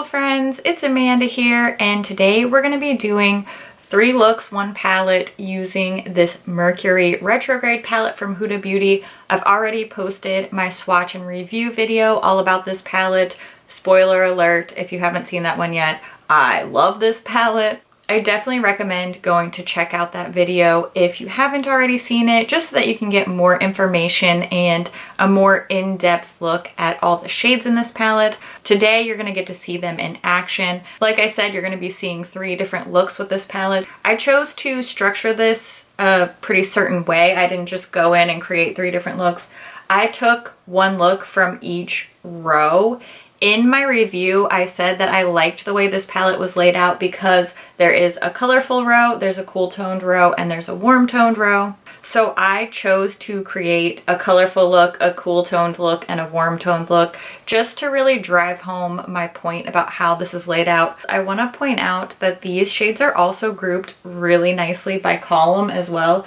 beautiful friends, it's Amanda here, and today we're going to be doing 3 looks, 1 palette using this Mercury Retrograde palette from Huda Beauty. I've already posted my swatch and review video all about this palette. Spoiler alert, if you haven't seen that one yet, I love this palette. I definitely recommend going to check out that video if you haven't already seen it, just so that you can get more information and a more in-depth look at all the shades in this palette. Today, you're gonna get to see them in action. Like I said, you're gonna be seeing 3 different looks with this palette. I chose to structure this a pretty certain way. I didn't just go in and create 3 different looks. I took 1 look from each row. In my review, I said that I liked the way this palette was laid out because there is a colorful row, there's a cool toned row, and there's a warm toned row. So I chose to create a colorful look, a cool toned look, and a warm toned look just to really drive home my point about how this is laid out. I want to point out that these shades are also grouped really nicely by column as well.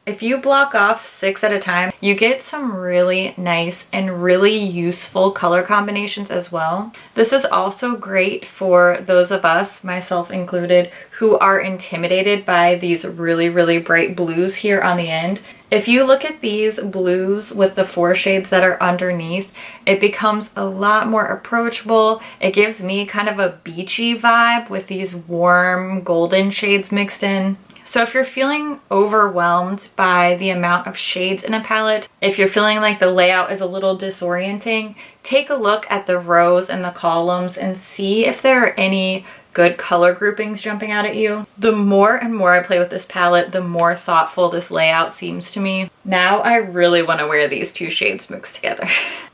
If you block off 6 at a time, you get some really nice and really useful color combinations as well. This is also great for those of us, myself included, who are intimidated by these really bright blues here on the end. If you look at these blues with the 4 shades that are underneath, it becomes a lot more approachable. It gives me kind of a beachy vibe with these warm golden shades mixed in. So if you're feeling overwhelmed by the amount of shades in a palette, if you're feeling like the layout is a little disorienting, take a look at the rows and the columns and see if there are any good color groupings jumping out at you. The more and more I play with this palette, the more thoughtful this layout seems to me. Now I really want to wear these 2 shades mixed together.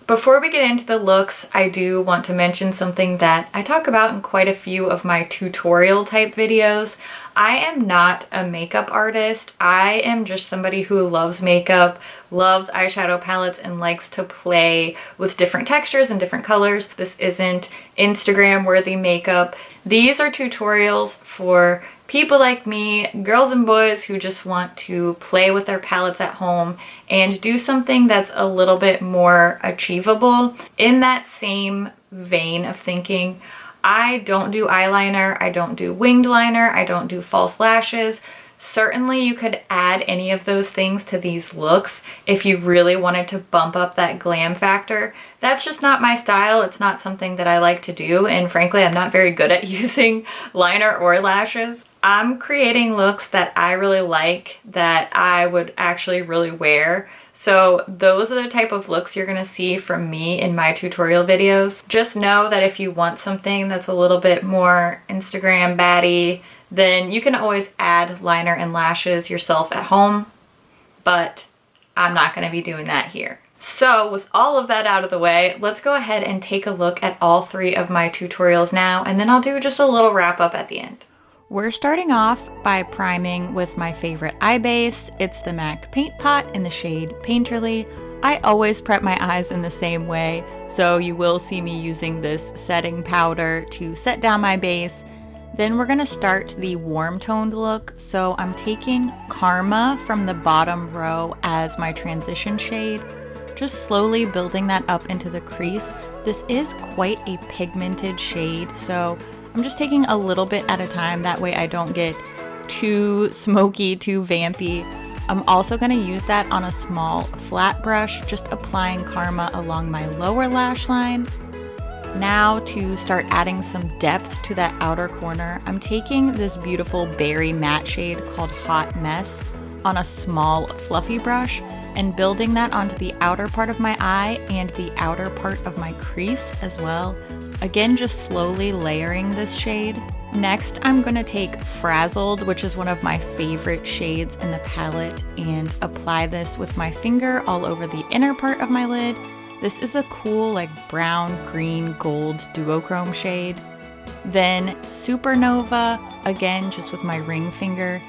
Before we get into the looks, I do want to mention something that I talk about in quite a few of my tutorial type videos. I am not a makeup artist. I am just somebody who loves makeup, loves eyeshadow palettes, and likes to play with different textures and different colors. This isn't Instagram worthy makeup. These are tutorials for people like me, girls and boys who just want to play with their palettes at home and do something that's a little bit more achievable. In that same vein of thinking, I don't do eyeliner, I don't do winged liner, I don't do false lashes. Certainly you could add any of those things to these looks if you really wanted to bump up that glam factor. That's just not my style. It's not something that I like to do, and frankly I'm not very good at using liner or lashes. I'm creating looks that I really like, that I would actually really wear. So those are the type of looks you're gonna see from me in my tutorial videos. Just know that if you want something that's a little bit more Instagram baddie, then you can always add liner and lashes yourself at home, but I'm not gonna be doing that here. So with all of that out of the way, let's go ahead and take a look at all 3 of my tutorials now, and then I'll do just a little wrap up at the end. We're starting off by priming with my favorite eye base. It's the MAC Paint Pot in the shade Painterly. I always prep my eyes in the same way, so you will see me using this setting powder to set down my base. Then we're gonna start the warm toned look. So I'm taking Karma from the bottom row as my transition shade, just slowly building that up into the crease. This is quite a pigmented shade, so I'm just taking a little bit at a time. That way I don't get too smoky, too vampy. I'm also gonna use that on a small flat brush, just applying Karma along my lower lash line. Now to start adding some depth to that outer corner, I'm taking this beautiful berry matte shade called Hot Mess on a small fluffy brush and building that onto the outer part of my eye and the outer part of my crease as well. Again, just slowly layering this shade. Next, I'm gonna take Frazzled, which is one of my favorite shades in the palette, and apply this with my finger all over the inner part of my lid. This is a cool like brown, green, gold duochrome shade. Then Supernova, again, just with my ring finger.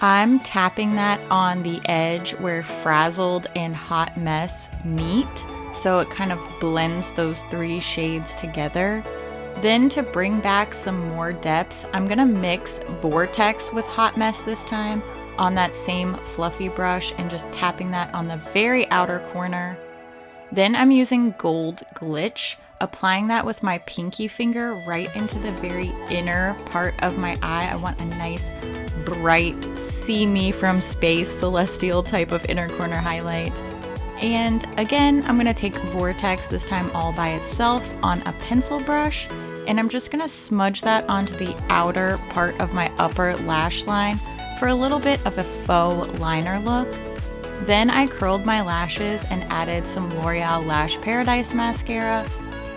I'm tapping that on the edge where Frazzled and Hot Mess meet, so it kind of blends those 3 shades together. Then to bring back some more depth, I'm gonna mix Vortex with Hot Mess this time on that same fluffy brush and just tapping that on the very outer corner. Then I'm using Gold Glitch applying that with my pinky finger right into the very inner part of my eye. I want a nice, bright, see me from space, celestial type of inner corner highlight. And again, I'm going to take Vortex, this time all by itself, on a pencil brush, and I'm just going to smudge that onto the outer part of my upper lash line for a little bit of a faux liner look. Then I curled my lashes and added some L'Oreal Lash Paradise mascara.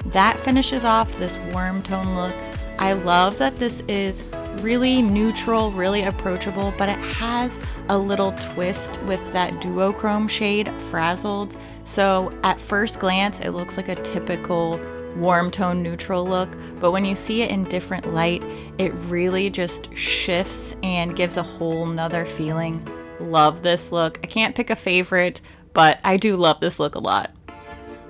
That finishes off this warm tone look. I love that this is really neutral, really approachable, but it has a little twist with that duochrome shade, Frazzled. So at first glance, it looks like a typical warm tone neutral look, but when you see it in different light, it really just shifts and gives a whole nother feeling. Love this look. I can't pick a favorite, but I do love this look a lot.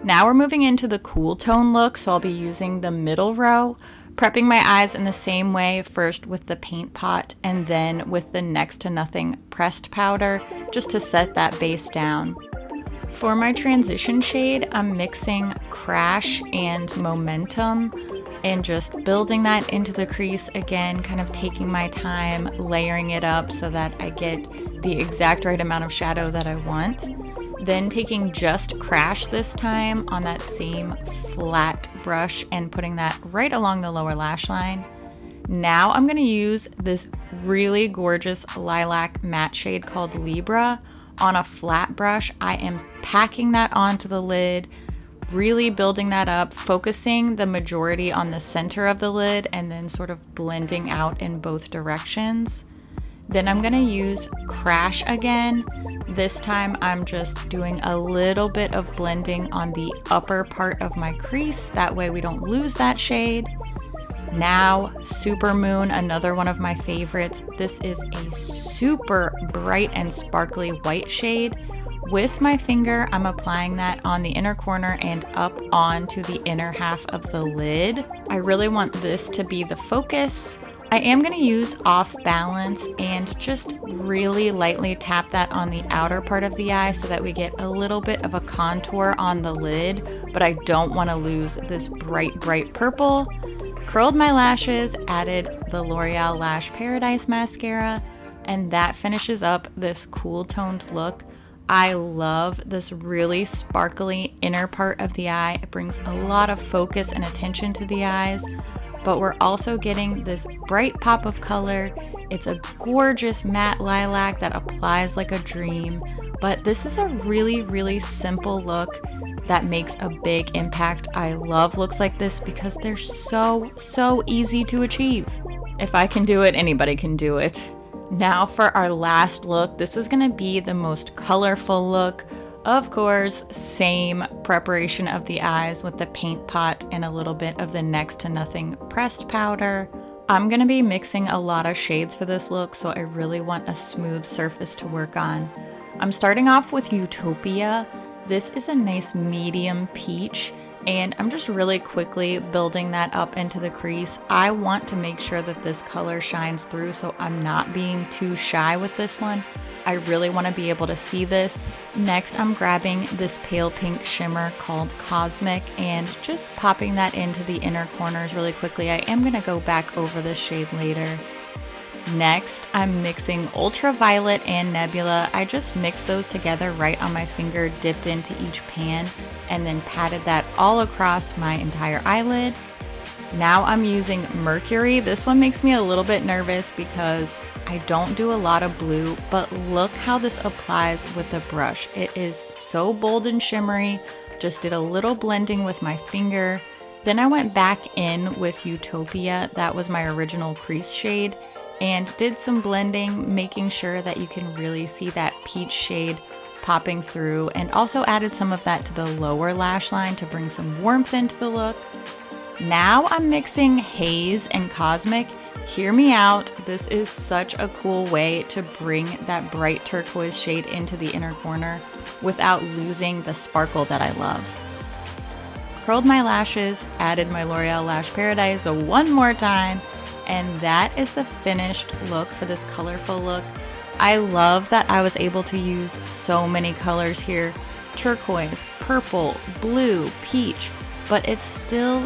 Now we're moving into the cool tone look, so I'll be using the middle row, prepping my eyes in the same way, first with the paint pot and then with the next to nothing pressed powder, just to set that base down. For my transition shade, I'm mixing Crash and Momentum and just building that into the crease again, kind of taking my time, layering it up so that I get the exact right amount of shadow that I want. Then taking just Crash this time on that same flat brush and putting that right along the lower lash line. Now I'm going to use this really gorgeous lilac matte shade called Libra on a flat brush. I am packing that onto the lid, really building that up, focusing the majority on the center of the lid and then sort of blending out in both directions. Then I'm gonna use Crash again. This time I'm just doing a little bit of blending on the upper part of my crease. That way we don't lose that shade. Now, Supermoon, another one of my favorites. This is a super bright and sparkly white shade. With my finger, I'm applying that on the inner corner and up onto the inner half of the lid. I really want this to be the focus. I am going to use Off Balance and just really lightly tap that on the outer part of the eye so that we get a little bit of a contour on the lid, but I don't want to lose this bright, bright purple. Curled my lashes, added the L'Oreal Lash Paradise mascara, and that finishes up this cool toned look. I love this really sparkly inner part of the eye. It brings a lot of focus and attention to the eyes, but we're also getting this bright pop of color. It's a gorgeous matte lilac that applies like a dream, but this is a really, really simple look that makes a big impact. I love looks like this because they're so easy to achieve. If I can do it, anybody can do it. Now for our last look, this is gonna be the most colorful look. Of course, same preparation of the eyes with the paint pot and a little bit of the next to nothing pressed powder. I'm gonna be mixing a lot of shades for this look, so I really want a smooth surface to work on. I'm starting off with Utopia. This is a nice medium peach, and I'm just really quickly building that up into the crease. I want to make sure that this color shines through, so I'm not being too shy with this one. I really want to be able to see this. Next, I'm grabbing this pale pink shimmer called Cosmic and just popping that into the inner corners really quickly. I am going to go back over this shade later. Next, I'm mixing Ultraviolet and Nebula. I just mixed those together right on my finger, dipped into each pan, and then patted that all across my entire eyelid. Now I'm using Mercury. This one makes me a little bit nervous because I don't do a lot of blue, but look how this applies with the brush. It is so bold and shimmery. Just did a little blending with my finger. Then I went back in with Utopia. That was my original crease shade, and did some blending, making sure that you can really see that peach shade popping through, and also added some of that to the lower lash line to bring some warmth into the look. Now I'm mixing Haze and Cosmic. Hear me out, this is such a cool way to bring that bright turquoise shade into the inner corner without losing the sparkle that I love. Curled my lashes, added my L'Oreal Lash Paradise one more time, and that is the finished look for this colorful look. I love that I was able to use so many colors here. Turquoise, purple, blue, peach. but it still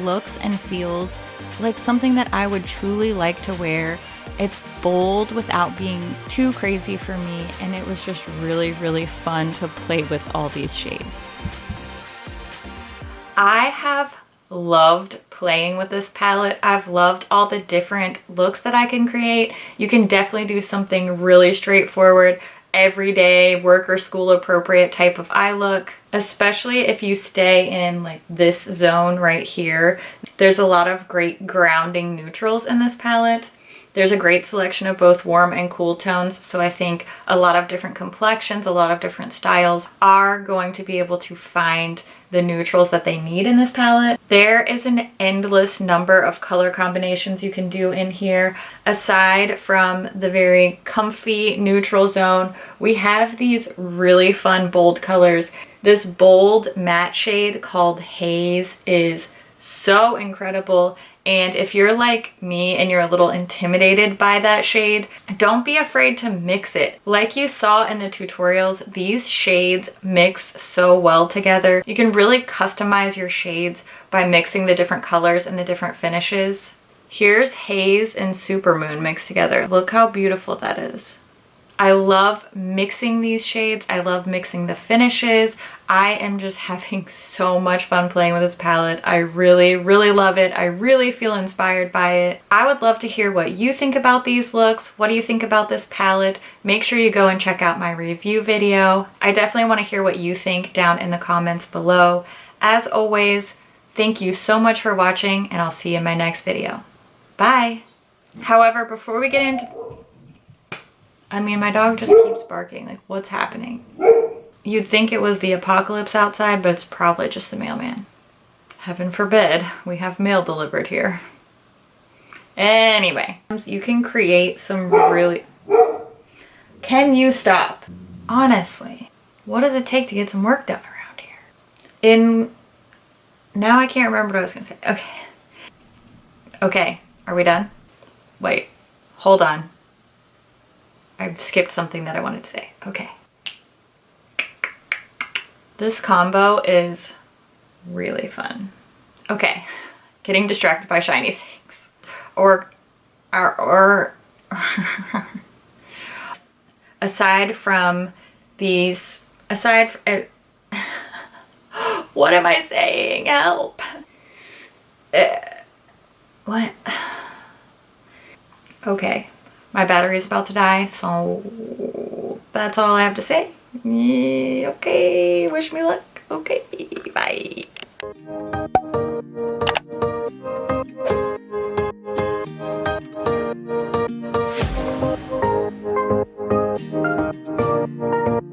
looks and feels like something that I would truly like to wear. It's bold without being too crazy for me, and it was just really, really fun to play with all these shades. I have loved playing with this palette. I've loved all the different looks that I can create. You can definitely do something really straightforward, everyday, work or school appropriate type of eye look, especially if you stay in like this zone right here. There's a lot of great grounding neutrals in this palette. There's a great selection of both warm and cool tones, so I think a lot of different complexions, a lot of different styles are going to be able to find the neutrals that they need in this palette. There is an endless number of color combinations you can do in here. Aside from the very comfy neutral zone, we have these really fun bold colors. This bold matte shade called Haze is so incredible. And if you're like me and you're a little intimidated by that shade, don't be afraid to mix it. Like you saw in the tutorials, these shades mix so well together. You can really customize your shades by mixing the different colors and the different finishes. Here's Haze and Supermoon mixed together. Look how beautiful that is. I love mixing these shades. I love mixing the finishes. I am just having so much fun playing with this palette. I really, really love it. I really feel inspired by it. I would love to hear what you think about these looks. What do you think about this palette? Make sure you go and check out my review video. I definitely want to hear what you think down in the comments below. As always, thank you so much for watching, and I'll see you in my next video. Bye! However, before we get into... I mean, my dog just keeps barking. Like, what's happening? You'd think it was the apocalypse outside, but it's probably just the mailman. Heaven forbid we have mail delivered here. Anyway, you can create some really... Can you stop? Honestly, what does it take to get some work done around here? Now I can't remember what I was gonna say. Okay. Okay, are we done? Wait, hold on. I've skipped something that I wanted to say. Okay. This combo is really fun. Okay, getting distracted by shiny things. Aside from these, what am I saying? Help. What? Okay. My battery is about to die, so that's all I have to say. Okay, wish me luck. Okay, bye.